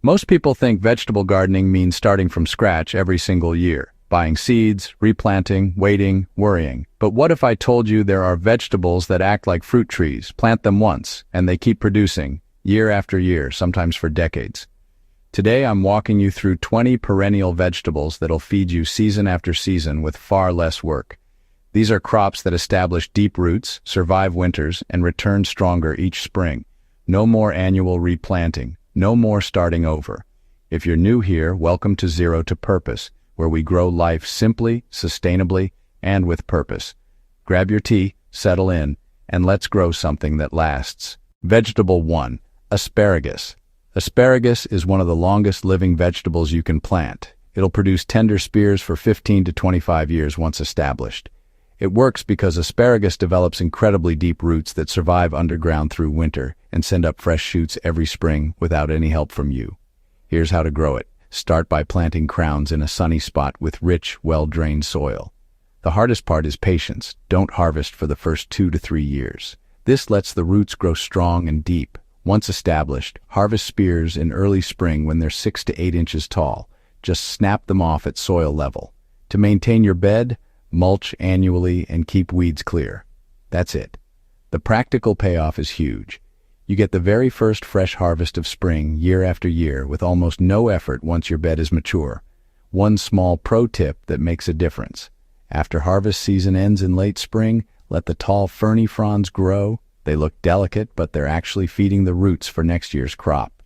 Most people think vegetable gardening means starting from scratch every single year, buying seeds, replanting, waiting, worrying. But what if I told you there are vegetables that act like fruit trees, plant them once, and they keep producing, year after year, sometimes for decades? Today I'm walking you through 20 perennial vegetables that'll feed you season after season with far less work. These are crops that establish deep roots, survive winters, and return stronger each spring. No more annual replanting. No more starting over. If you're new here, welcome to Zero to Purpose, where we grow life simply, sustainably, and with purpose. Grab your tea, settle in, and let's grow something that lasts. Vegetable 1. Asparagus. Asparagus is one of the longest living vegetables you can plant. It'll produce tender spears for 15 to 25 years once established. It works because asparagus develops incredibly deep roots that survive underground through winter and send up fresh shoots every spring without any help from you. Here's how to grow it. Start by planting crowns in a sunny spot with rich, well-drained soil. The hardest part is patience. Don't harvest for the first 2 to 3 years. This lets the roots grow strong and deep. Once established, harvest spears in early spring when they're 6 to 8 inches tall. Just snap them off at soil level. To maintain your bed, mulch annually and keep weeds clear. That's it. The practical payoff is huge. You get the very first fresh harvest of spring year after year with almost no effort once your bed is mature. One small pro tip that makes a difference. After harvest season ends in late spring, let the tall ferny fronds grow. They look delicate, but they're actually feeding the roots for next year's crop.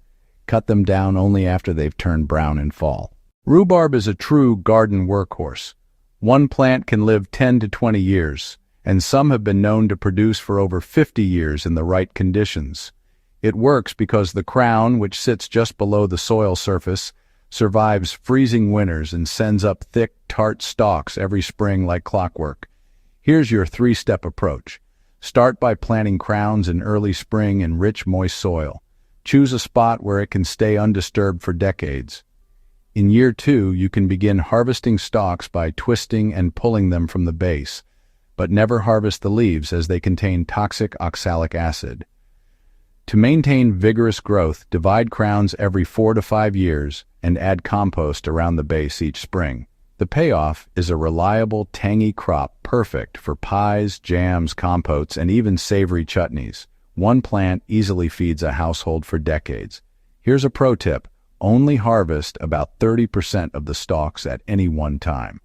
Cut them down only after they've turned brown in fall. Rhubarb is a true garden workhorse. One plant can live 10 to 20 years, and some have been known to produce for over 50 years in the right conditions. It works because the crown, which sits just below the soil surface, survives freezing winters and sends up thick, tart stalks every spring like clockwork. Here's your 3-step approach. Start by planting crowns in early spring in rich, moist soil. Choose a spot where it can stay undisturbed for decades. In year 2, you can begin harvesting stalks by twisting and pulling them from the base, but never harvest the leaves as they contain toxic oxalic acid. To maintain vigorous growth, divide crowns every 4 to 5 years and add compost around the base each spring. The payoff is a reliable, tangy crop perfect for pies, jams, compotes, and even savory chutneys. One plant easily feeds a household for decades. Here's a pro tip. Only harvest about 30% of the stalks at any one time.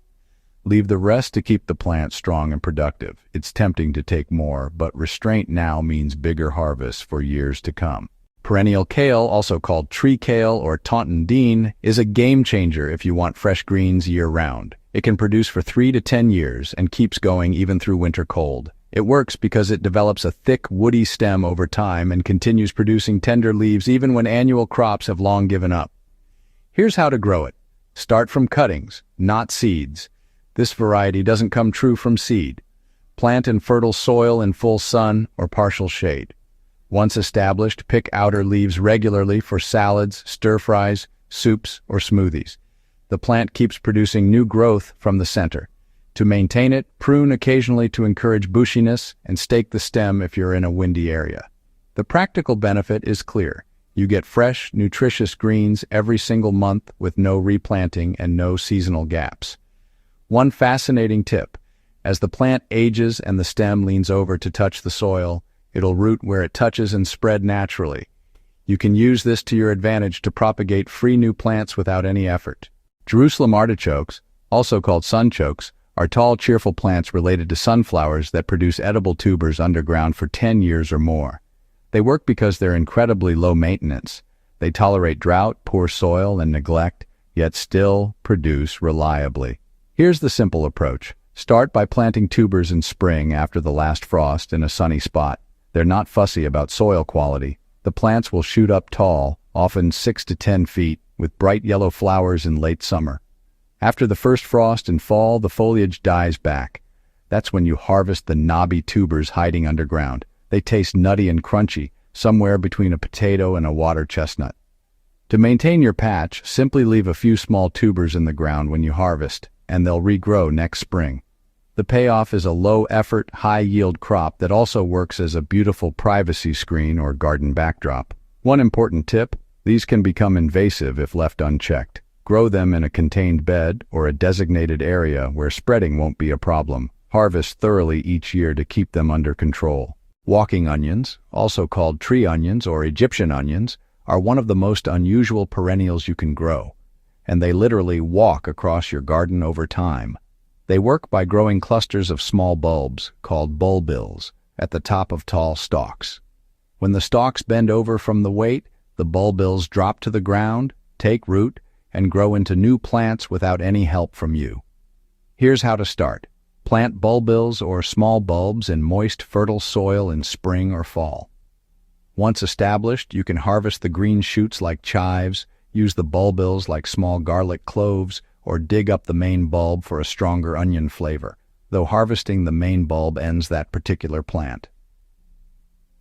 Leave the rest to keep the plant strong and productive. It's tempting to take more, but restraint now means bigger harvests for years to come. Perennial kale, also called tree kale or Taunton Dean, is a game changer if you want fresh greens year-round. It can produce for 3 to 10 years and keeps going even through winter cold. It works because it develops a thick, woody stem over time and continues producing tender leaves even when annual crops have long given up. Here's how to grow it. Start from cuttings, not seeds. This variety doesn't come true from seed. Plant in fertile soil in full sun or partial shade. Once established, pick outer leaves regularly for salads, stir-fries, soups, or smoothies. The plant keeps producing new growth from the center. To maintain it, prune occasionally to encourage bushiness and stake the stem if you're in a windy area. The practical benefit is clear. You get fresh, nutritious greens every single month with no replanting and no seasonal gaps. One fascinating tip. As the plant ages and the stem leans over to touch the soil, it'll root where it touches and spread naturally. You can use this to your advantage to propagate free new plants without any effort. Jerusalem artichokes, also called sunchokes, are tall, cheerful plants related to sunflowers that produce edible tubers underground for 10 years or more. They work because they're incredibly low maintenance. They tolerate drought, poor soil, and neglect, yet still produce reliably. Here's the simple approach. Start by planting tubers in spring after the last frost in a sunny spot. They're not fussy about soil quality. The plants will shoot up tall, often 6 to 10 feet, with bright yellow flowers in late summer. After the first frost in fall, the foliage dies back. That's when you harvest the knobby tubers hiding underground. They taste nutty and crunchy, somewhere between a potato and a water chestnut. To maintain your patch, simply leave a few small tubers in the ground when you harvest, and they'll regrow next spring. The payoff is a low-effort, high-yield crop that also works as a beautiful privacy screen or garden backdrop. One important tip, These can become invasive if left unchecked. Grow them in a contained bed or a designated area where spreading won't be a problem. Harvest thoroughly each year to keep them under control. Walking onions, also called tree onions or Egyptian onions, are one of the most unusual perennials you can grow, and they literally walk across your garden over time. They work by growing clusters of small bulbs, called bulbils, at the top of tall stalks. When the stalks bend over from the weight, the bulbils drop to the ground, take root, and grow into new plants without any help from you. Here's how to start. Plant bulbils or small bulbs in moist, fertile soil in spring or fall. Once established, you can harvest the green shoots like chives, use the bulbils like small garlic cloves, or dig up the main bulb for a stronger onion flavor, though harvesting the main bulb ends that particular plant.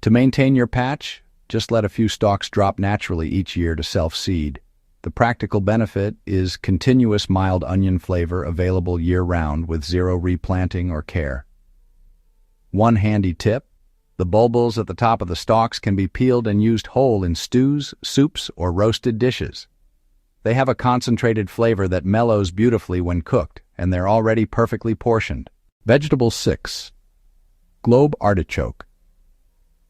To maintain your patch, just let a few stalks drop naturally each year to self-seed. The practical benefit is continuous mild onion flavor available year-round with zero replanting or care. One handy tip: the bulbils at the top of the stalks can be peeled and used whole in stews, soups, or roasted dishes. They have a concentrated flavor that mellows beautifully when cooked, and they're already perfectly portioned. Vegetable 6. Globe artichoke.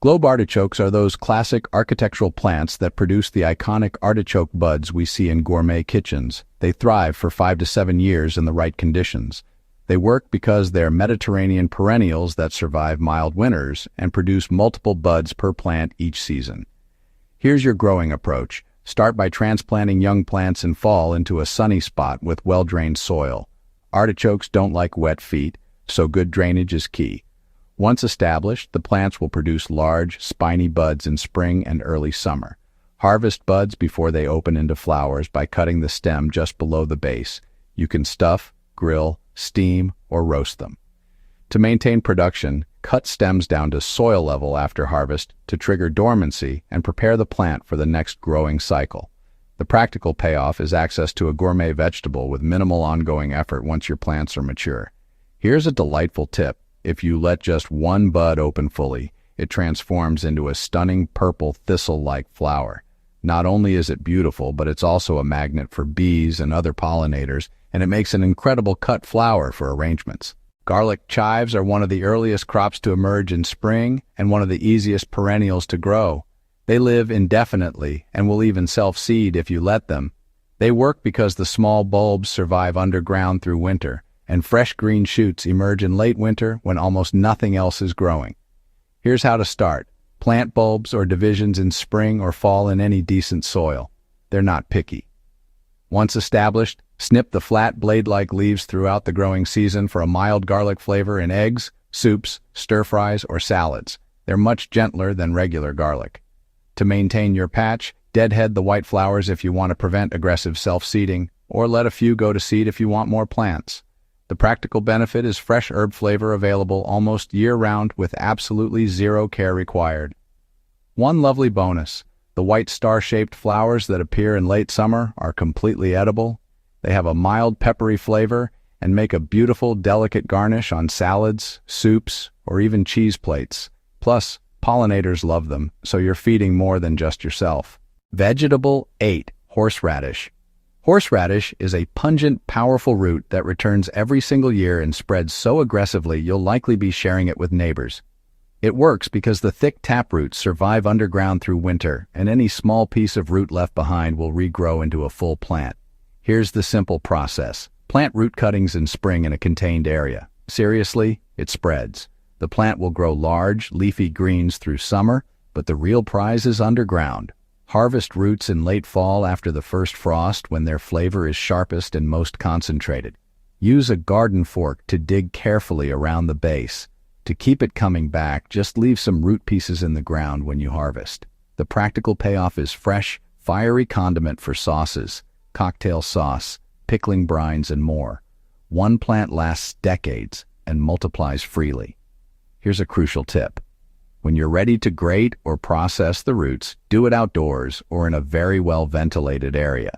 Globe artichokes are those classic architectural plants that produce the iconic artichoke buds we see in gourmet kitchens. They thrive for 5 to 7 years in the right conditions. They work because they're Mediterranean perennials that survive mild winters and produce multiple buds per plant each season. Here's your growing approach. Start by transplanting young plants in fall into a sunny spot with well-drained soil. Artichokes don't like wet feet, so good drainage is key. Once established, the plants will produce large, spiny buds in spring and early summer. Harvest buds before they open into flowers by cutting the stem just below the base. You can stuff, grill, steam, or roast them. To maintain production, cut stems down to soil level after harvest to trigger dormancy and prepare the plant for the next growing cycle. The practical payoff is access to a gourmet vegetable with minimal ongoing effort once your plants are mature. Here's a delightful tip. If you let just one bud open fully, it transforms into a stunning purple thistle-like flower. Not only is it beautiful, but it's also a magnet for bees and other pollinators, and it makes an incredible cut flower for arrangements. Garlic chives are one of the earliest crops to emerge in spring and one of the easiest perennials to grow. They live indefinitely and will even self-seed if you let them. They work because the small bulbs survive underground through winter, and fresh green shoots emerge in late winter when almost nothing else is growing. Here's how to start. Plant bulbs or divisions in spring or fall in any decent soil. They're not picky. Once established, snip the flat blade-like leaves throughout the growing season for a mild garlic flavor in eggs, soups, stir-fries, or salads. They're much gentler than regular garlic. To maintain your patch, deadhead the white flowers if you want to prevent aggressive self-seeding, or let a few go to seed if you want more plants. The practical benefit is fresh herb flavor available almost year-round with absolutely zero care required. One lovely bonus: the white star-shaped flowers that appear in late summer are completely edible. They have a mild peppery flavor and make a beautiful, delicate garnish on salads, soups, or even cheese plates. Plus, pollinators love them, so you're feeding more than just yourself. Vegetable 8. Horseradish. Horseradish is a pungent, powerful root that returns every single year and spreads so aggressively you'll likely be sharing it with neighbors. It works because the thick taproots survive underground through winter, and any small piece of root left behind will regrow into a full plant. Here's the simple process. Plant root cuttings in spring in a contained area. Seriously, it spreads. The plant will grow large, leafy greens through summer, but the real prize is underground. Harvest roots in late fall after the first frost when their flavor is sharpest and most concentrated. Use a garden fork to dig carefully around the base. To keep it coming back, just leave some root pieces in the ground when you harvest. The practical payoff is fresh, fiery condiment for sauces, cocktail sauce, pickling brines, and more. One plant lasts decades and multiplies freely. Here's a crucial tip. When you're ready to grate or process the roots, do it outdoors or in a very well-ventilated area.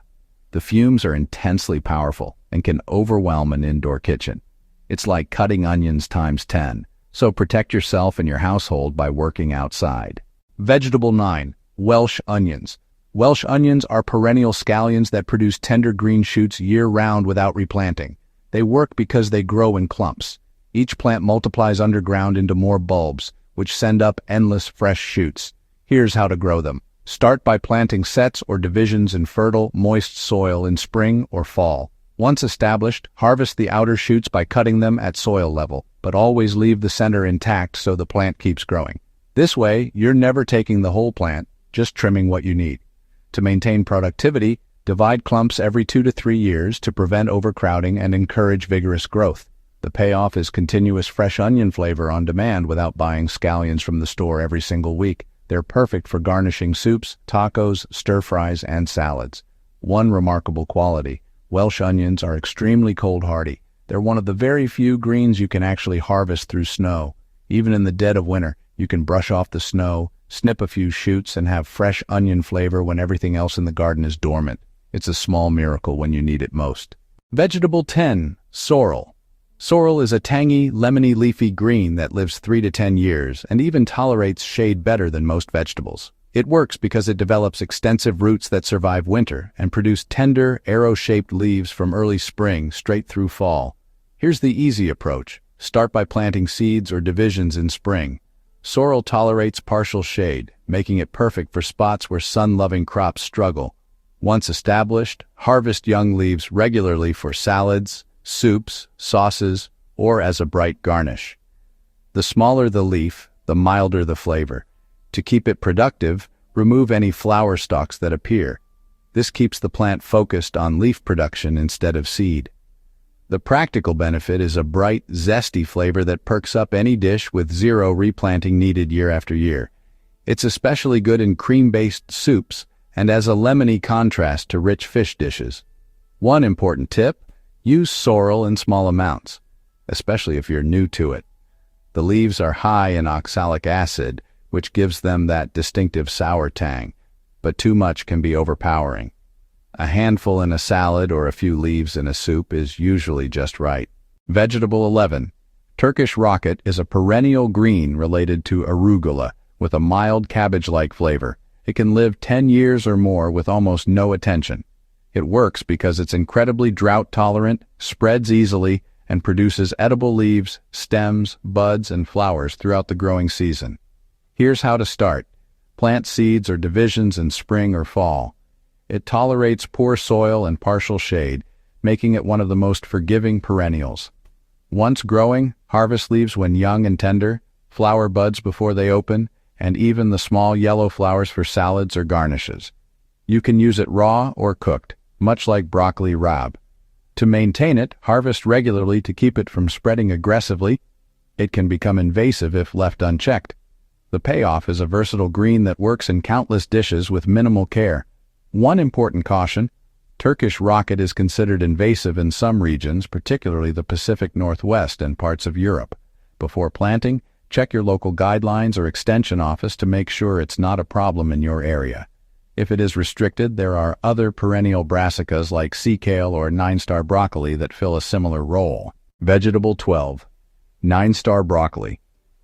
The fumes are intensely powerful and can overwhelm an indoor kitchen. It's like cutting onions times 10, so protect yourself and your household by working outside. Vegetable 9. Welsh onions. Welsh onions are perennial scallions that produce tender green shoots year-round without replanting. They work because they grow in clumps. Each plant multiplies underground into more bulbs, which send up endless fresh shoots. Here's how to grow them. Start by planting sets or divisions in fertile, moist soil in spring or fall. Once established, harvest the outer shoots by cutting them at soil level, but always leave the center intact so the plant keeps growing. This way, you're never taking the whole plant, just trimming what you need. To maintain productivity, divide clumps every 2 to 3 years to prevent overcrowding and encourage vigorous growth. The payoff is continuous fresh onion flavor on demand without buying scallions from the store every single week. They're perfect for garnishing soups, tacos, stir-fries, and salads. One remarkable quality: Welsh onions are extremely cold-hardy. They're one of the very few greens you can actually harvest through snow. Even in the dead of winter, you can brush off the snow, snip a few shoots, and have fresh onion flavor when everything else in the garden is dormant. It's a small miracle when you need it most. Vegetable 10. Sorrel. Sorrel is a tangy, lemony leafy green that lives 3 to 10 years and even tolerates shade better than most vegetables. It works because it develops extensive roots that survive winter and produce tender, arrow-shaped leaves from early spring straight through fall. Here's the easy approach. Start by planting seeds or divisions in spring. Sorrel tolerates partial shade, making it perfect for spots where sun-loving crops struggle. Once established, harvest young leaves regularly for salads, soups, sauces, or as a bright garnish. The smaller the leaf, the milder the flavor. To keep it productive, remove any flower stalks that appear. This keeps the plant focused on leaf production instead of seed. The practical benefit is a bright, zesty flavor that perks up any dish with zero replanting needed year after year. It's especially good in cream-based soups and as a lemony contrast to rich fish dishes. One important tip: use sorrel in small amounts, especially if you're new to it. The leaves are high in oxalic acid, which gives them that distinctive sour tang, but too much can be overpowering. A handful in a salad or a few leaves in a soup is usually just right. Vegetable 11. Turkish rocket is a perennial green related to arugula with a mild cabbage-like flavor. It can live 10 years or more with almost no attention. It works because it's incredibly drought-tolerant, spreads easily, and produces edible leaves, stems, buds, and flowers throughout the growing season. Here's how to start. Plant seeds or divisions in spring or fall. It tolerates poor soil and partial shade, making it one of the most forgiving perennials. Once growing, harvest leaves when young and tender, flower buds before they open, and even the small yellow flowers for salads or garnishes. You can use it raw or cooked, much like broccoli rabe. To maintain it, harvest regularly to keep it from spreading aggressively. It can become invasive if left unchecked. The payoff is a versatile green that works in countless dishes with minimal care. One important caution: Turkish rocket is considered invasive in some regions, particularly the Pacific Northwest and parts of Europe. Before planting, check your local guidelines or extension office to make sure it's not a problem in your area. If it is restricted, there are other perennial brassicas like sea kale or Ninestar broccoli that fill a similar role. Vegetable 12. Ninestar broccoli.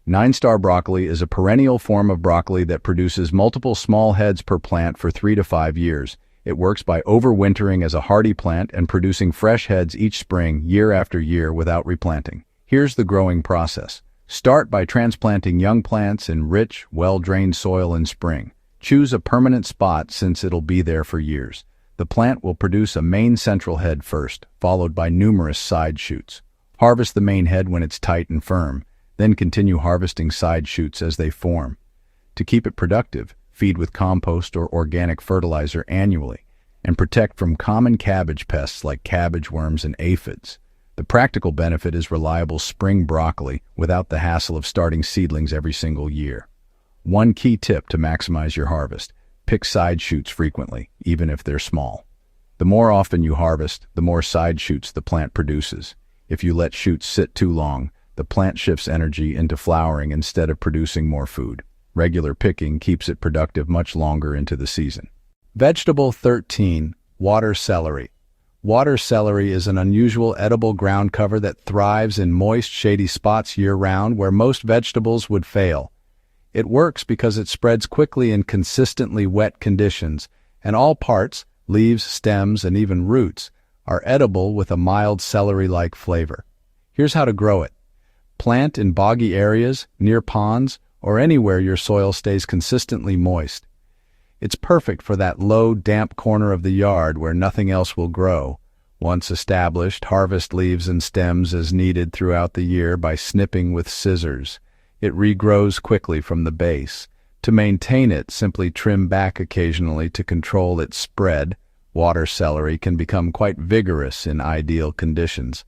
Ninestar broccoli is a perennial form of broccoli that produces multiple small heads per plant for 3 to 5 years. It works by overwintering as a hardy plant and producing fresh heads each spring, year after year, without replanting. Here's the growing process. Start by transplanting young plants in rich, well-drained soil in spring. Choose a permanent spot since it'll be there for years. The plant will produce a main central head first, followed by numerous side shoots. Harvest the main head when it's tight and firm. Then continue harvesting side shoots as they form. To keep it productive, feed with compost or organic fertilizer annually, and protect from common cabbage pests like cabbage worms and aphids. The practical benefit is reliable spring broccoli without the hassle of starting seedlings every single year. One key tip to maximize your harvest: pick side shoots frequently, even if they're small. The more often you harvest, the more side shoots the plant produces. If you let shoots sit too long, the plant shifts energy into flowering instead of producing more food. Regular picking keeps it productive much longer into the season. Vegetable 13. Water celery. Water celery is an unusual edible ground cover that thrives in moist, shady spots year-round where most vegetables would fail. It works because it spreads quickly in consistently wet conditions and all parts, leaves, stems, and even roots, are edible with a mild celery-like flavor. Here's how to grow it. Plant in boggy areas, near ponds, or anywhere your soil stays consistently moist. It's perfect for that low, damp corner of the yard where nothing else will grow. Once established, harvest leaves and stems as needed throughout the year by snipping with scissors. It regrows quickly from the base. To maintain it, simply trim back occasionally to control its spread. Water celery can become quite vigorous in ideal conditions.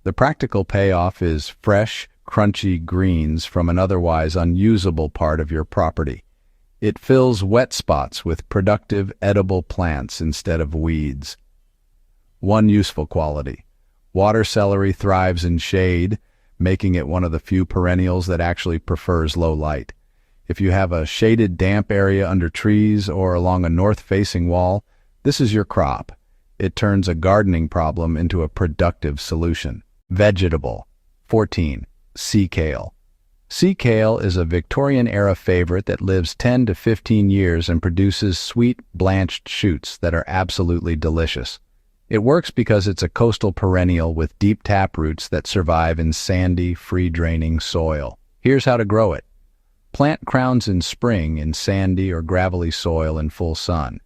The practical payoff is fresh, crunchy greens from an otherwise unusable part of your property. It fills wet spots with productive, edible plants instead of weeds. One useful quality. Water celery thrives in shade, making it one of the few perennials that actually prefers low light. If you have a shaded damp area under trees or along a north-facing wall, this is your crop. It turns a gardening problem into a productive solution. Vegetable. 14. Sea kale. Sea kale is a Victorian-era favorite that lives 10 to 15 years and produces sweet, blanched shoots that are absolutely delicious. It works because it's a coastal perennial with deep taproots that survive in sandy, free-draining soil. Here's how to grow it. Plant crowns in spring in sandy or gravelly soil in full sun.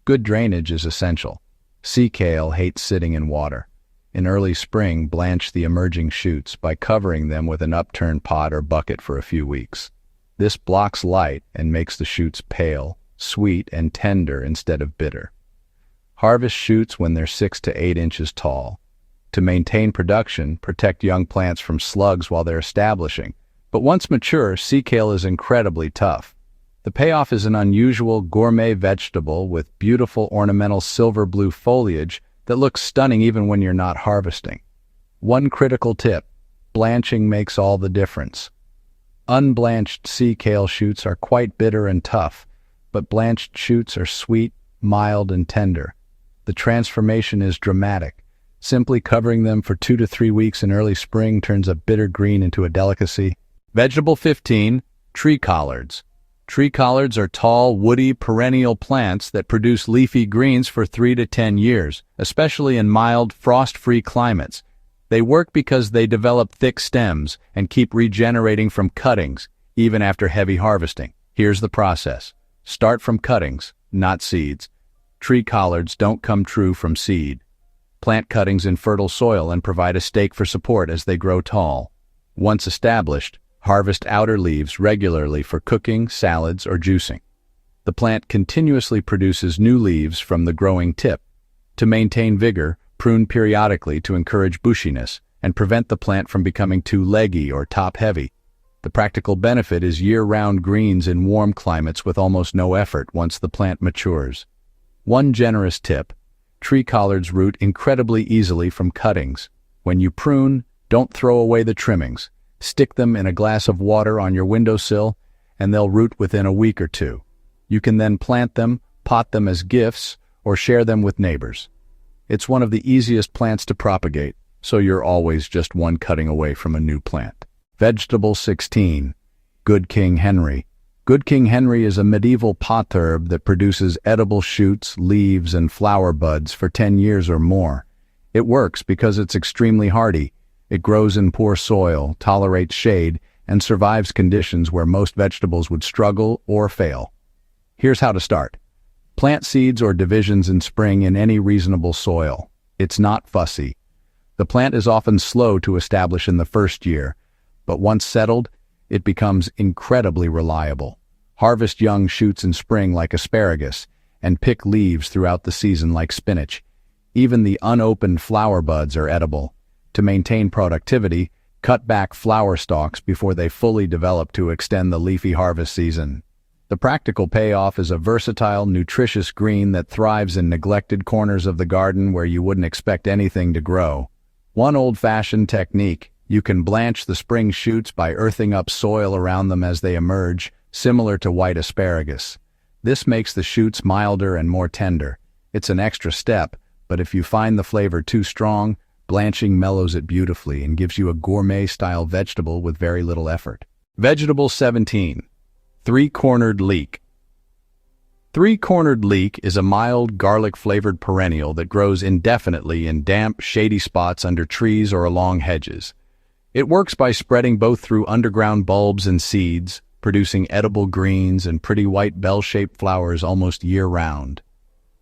Good drainage is essential. Sea kale hates sitting in water. In early spring, blanch the emerging shoots by covering them with an upturned pot or bucket for a few weeks. This blocks light and makes the shoots pale, sweet, and tender instead of bitter. Harvest shoots when they're 6 to 8 inches tall. To maintain production, protect young plants from slugs while they're establishing. But once mature, sea kale is incredibly tough. The payoff is an unusual gourmet vegetable with beautiful ornamental silver-blue foliage that looks stunning even when you're not harvesting. One critical tip: blanching makes all the difference. Unblanched sea kale shoots are quite bitter and tough, but blanched shoots are sweet, mild, and tender. The transformation is dramatic. Simply covering them for 2 to 3 weeks in early spring turns a bitter green into a delicacy. Vegetable 15. Tree collards. Tree collards are tall, woody, perennial plants that produce leafy greens for 3 to 10 years, especially in mild, frost-free climates. They work because they develop thick stems and keep regenerating from cuttings, even after heavy harvesting. Here's the process. Start from cuttings, not seeds. Tree collards don't come true from seed. Plant cuttings in fertile soil and provide a stake for support as they grow tall. Once established, harvest outer leaves regularly for cooking, salads, or juicing. The plant continuously produces new leaves from the growing tip. To maintain vigor, prune periodically to encourage bushiness and prevent the plant from becoming too leggy or top-heavy. The practical benefit is year-round greens in warm climates with almost no effort once the plant matures. One generous tip: tree collards root incredibly easily from cuttings. When you prune, don't throw away the trimmings. Stick them in a glass of water on your windowsill, and they'll root within a week or two. You can then plant them, pot them as gifts, or share them with neighbors. It's one of the easiest plants to propagate, so you're always just one cutting away from a new plant. Vegetable 16. Good King Henry. Good King Henry is a medieval potherb that produces edible shoots, leaves, and flower buds for 10 years or more. It works because it's extremely hardy. It grows in poor soil, tolerates shade, and survives conditions where most vegetables would struggle or fail. Here's how to start. Plant seeds or divisions in spring in any reasonable soil. It's not fussy. The plant is often slow to establish in the first year, but once settled, it becomes incredibly reliable. Harvest young shoots in spring like asparagus, and pick leaves throughout the season like spinach. Even the unopened flower buds are edible. To maintain productivity, cut back flower stalks before they fully develop to extend the leafy harvest season. The practical payoff is a versatile, nutritious green that thrives in neglected corners of the garden where you wouldn't expect anything to grow. One old-fashioned technique: you can blanch the spring shoots by earthing up soil around them as they emerge, similar to white asparagus. This makes the shoots milder and more tender. It's an extra step, but if you find the flavor too strong, blanching mellows it beautifully and gives you a gourmet-style vegetable with very little effort. Vegetable 17. Three-cornered leek. Three-cornered leek is a mild, garlic-flavored perennial that grows indefinitely in damp, shady spots under trees or along hedges. It works by spreading both through underground bulbs and seeds, producing edible greens and pretty white bell-shaped flowers almost year-round.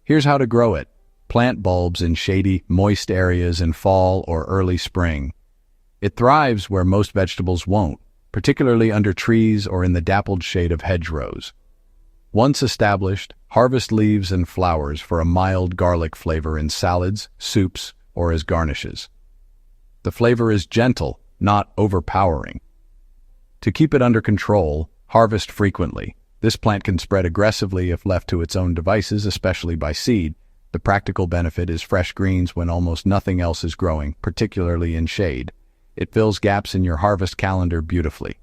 Here's how to grow it. Plant bulbs in shady, moist areas in fall or early spring. It thrives where most vegetables won't, particularly under trees or in the dappled shade of hedgerows. Once established, harvest leaves and flowers for a mild garlic flavor in salads, soups, or as garnishes. The flavor is gentle, not overpowering. To keep it under control, harvest frequently. This plant can spread aggressively if left to its own devices, especially by seed. The practical benefit is fresh greens when almost nothing else is growing, particularly in shade. It fills gaps in your harvest calendar beautifully.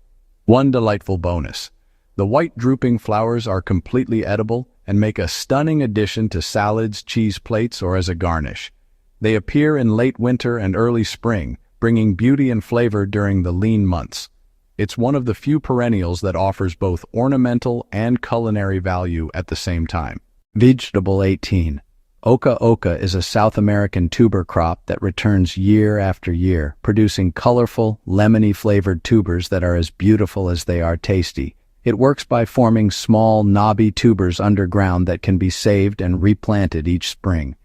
One delightful bonus. The white drooping flowers are completely edible and make a stunning addition to salads, cheese plates, or as a garnish. They appear in late winter and early spring, bringing beauty and flavor during the lean months. It's one of the few perennials that offers both ornamental and culinary value at the same time. Vegetable 18. Oca oca is a South American tuber crop that returns year after year, producing colorful, lemony-flavored tubers that are as beautiful as they are tasty. It works by forming small, knobby tubers underground that can be saved and replanted each spring.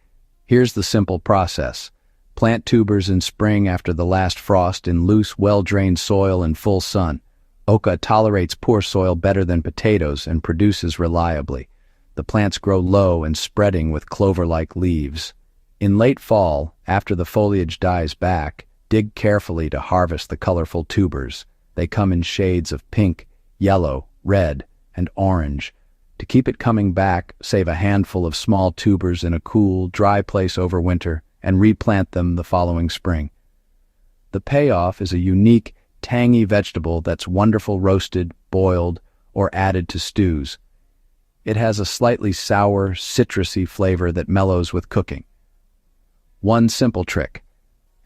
Here's the simple process. Plant tubers in spring after the last frost in loose, well-drained soil in full sun. Oca tolerates poor soil better than potatoes and produces reliably. The plants grow low and spreading with clover-like leaves. In late fall, after the foliage dies back, dig carefully to harvest the colorful tubers. They come in shades of pink, yellow, red, and orange. To keep it coming back, save a handful of small tubers in a cool, dry place over winter and replant them the following spring. The payoff is a unique, tangy vegetable that's wonderful roasted, boiled, or added to stews. It has a slightly sour, citrusy flavor that mellows with cooking. One simple trick.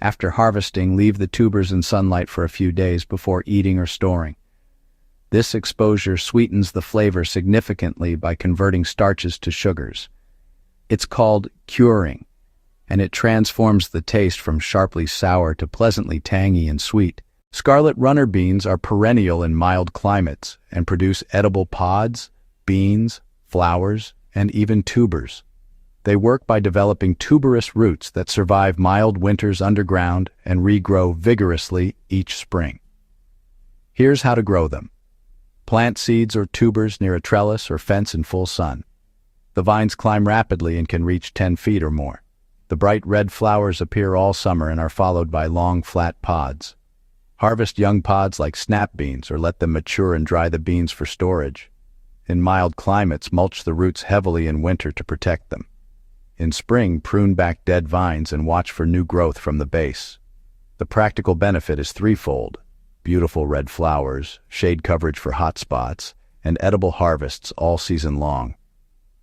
After harvesting, leave the tubers in sunlight for a few days before eating or storing. This exposure sweetens the flavor significantly by converting starches to sugars. It's called curing, and it transforms the taste from sharply sour to pleasantly tangy and sweet. Scarlet runner beans are perennial in mild climates and produce edible pods, beans, flowers, and even tubers. They work by developing tuberous roots that survive mild winters underground and regrow vigorously each spring. Here's how to grow them. Plant seeds or tubers near a trellis or fence in full sun. The vines climb rapidly and can reach 10 feet or more. The bright red flowers appear all summer and are followed by long, flat pods. Harvest young pods like snap beans or let them mature and dry the beans for storage. In mild climates, mulch the roots heavily in winter to protect them. In spring, prune back dead vines and watch for new growth from the base. The practical benefit is threefold: beautiful red flowers, shade coverage for hot spots, and edible harvests all season long.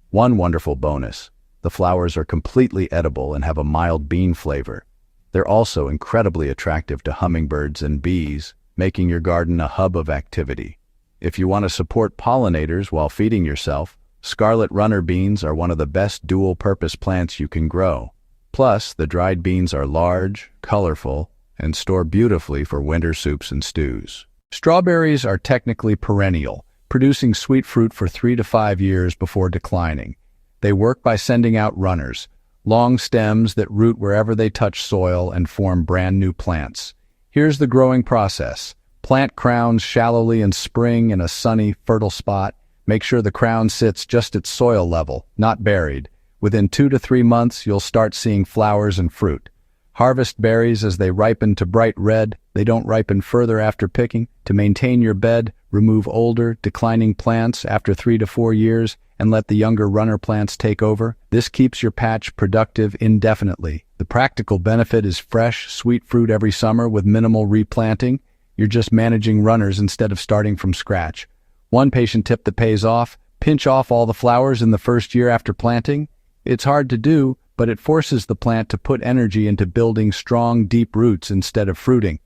One wonderful bonus: the flowers are completely edible and have a mild bean flavor. They're also incredibly attractive to hummingbirds and bees, making your garden a hub of activity. If you want to support pollinators while feeding yourself, scarlet runner beans are one of the best dual-purpose plants you can grow. Plus, the dried beans are large, colorful, and store beautifully for winter soups and stews. Strawberries are technically perennial, producing sweet fruit for 3 to 5 years before declining. They work by sending out runners, long stems that root wherever they touch soil and form brand new plants. Here's the growing process. Plant crowns shallowly in spring in a sunny, fertile spot. Make sure the crown sits just at soil level, not buried. Within 2 to 3 months, you'll start seeing flowers and fruit. Harvest berries as they ripen to bright red. They don't ripen further after picking. To maintain your bed, remove older, declining plants after 3 to 4 years and let the younger runner plants take over. This keeps your patch productive indefinitely. The practical benefit is fresh, sweet fruit every summer with minimal replanting. You're just managing runners instead of starting from scratch. One patient tip that pays off: pinch off all the flowers in the first year after planting. It's hard to do, but it forces the plant to put energy into building strong, deep roots instead of fruiting.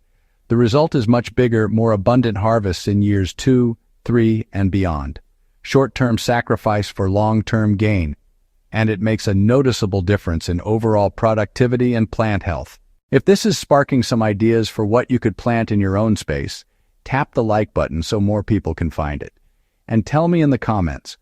The result is much bigger, more abundant harvests in years 2, 3, and beyond. Short-term sacrifice for long-term gain, and it makes a noticeable difference in overall productivity and plant health. If this is sparking some ideas for what you could plant in your own space, tap the like button so more people can find it. And tell me in the comments,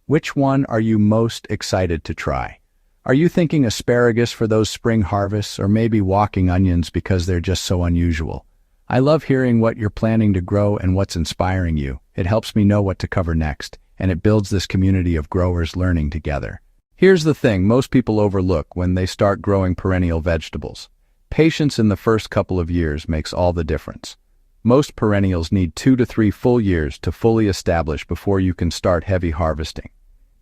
which one are you most excited to try? Are you thinking asparagus for those spring harvests, or maybe walking onions because they're just so unusual? I love hearing what you're planning to grow and what's inspiring you. It helps me know what to cover next, and it builds this community of growers learning together. Here's the thing most people overlook when they start growing perennial vegetables. Patience in the first couple of years makes all the difference. Most perennials need 2 to 3 full years to fully establish before you can start heavy harvesting.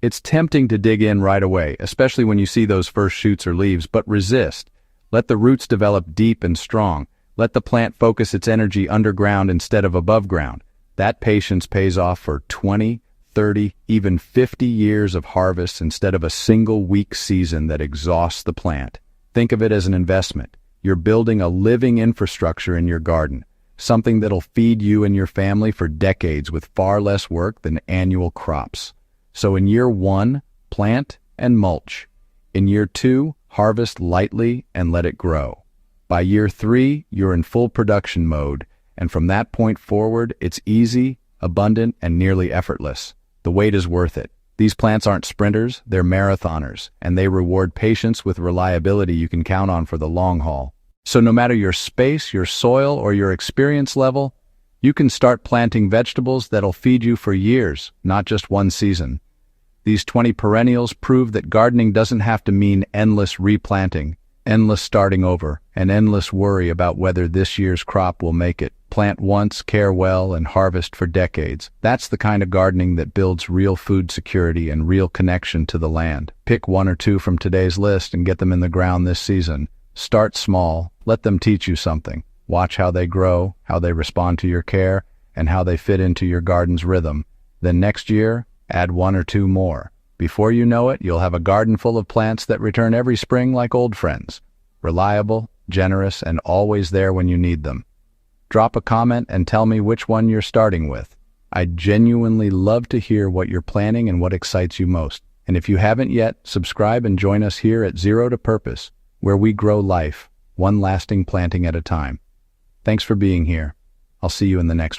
It's tempting to dig in right away, especially when you see those first shoots or leaves, but resist. Let the roots develop deep and strong. Let the plant focus its energy underground instead of above ground. That patience pays off for 20, 30, even 50 years of harvest instead of a single weak season that exhausts the plant. Think of it as an investment. You're building a living infrastructure in your garden, something that'll feed you and your family for decades with far less work than annual crops. So in year 1, plant and mulch. In year 2, harvest lightly and let it grow. By year 3, you're in full production mode, and from that point forward, it's easy, abundant, and nearly effortless. The wait is worth it. These plants aren't sprinters, they're marathoners, and they reward patience with reliability you can count on for the long haul. So no matter your space, your soil, or your experience level, you can start planting vegetables that'll feed you for years, not just one season. These 20 perennials prove that gardening doesn't have to mean endless replanting, endless starting over, and endless worry about whether this year's crop will make it. Plant once, care well, and harvest for decades. That's the kind of gardening that builds real food security and real connection to the land. Pick 1 or 2 from today's list and get them in the ground this season. Start small, let them teach you something. Watch how they grow, how they respond to your care, and how they fit into your garden's rhythm. Then next year, add 1 or 2 more. Before you know it, you'll have a garden full of plants that return every spring like old friends. Reliable, generous, and always there when you need them. Drop a comment and tell me which one you're starting with. I'd genuinely love to hear what you're planning and what excites you most. And if you haven't yet, subscribe and join us here at Zero to Purpose, where we grow life, one lasting planting at a time. Thanks for being here. I'll see you in the next one.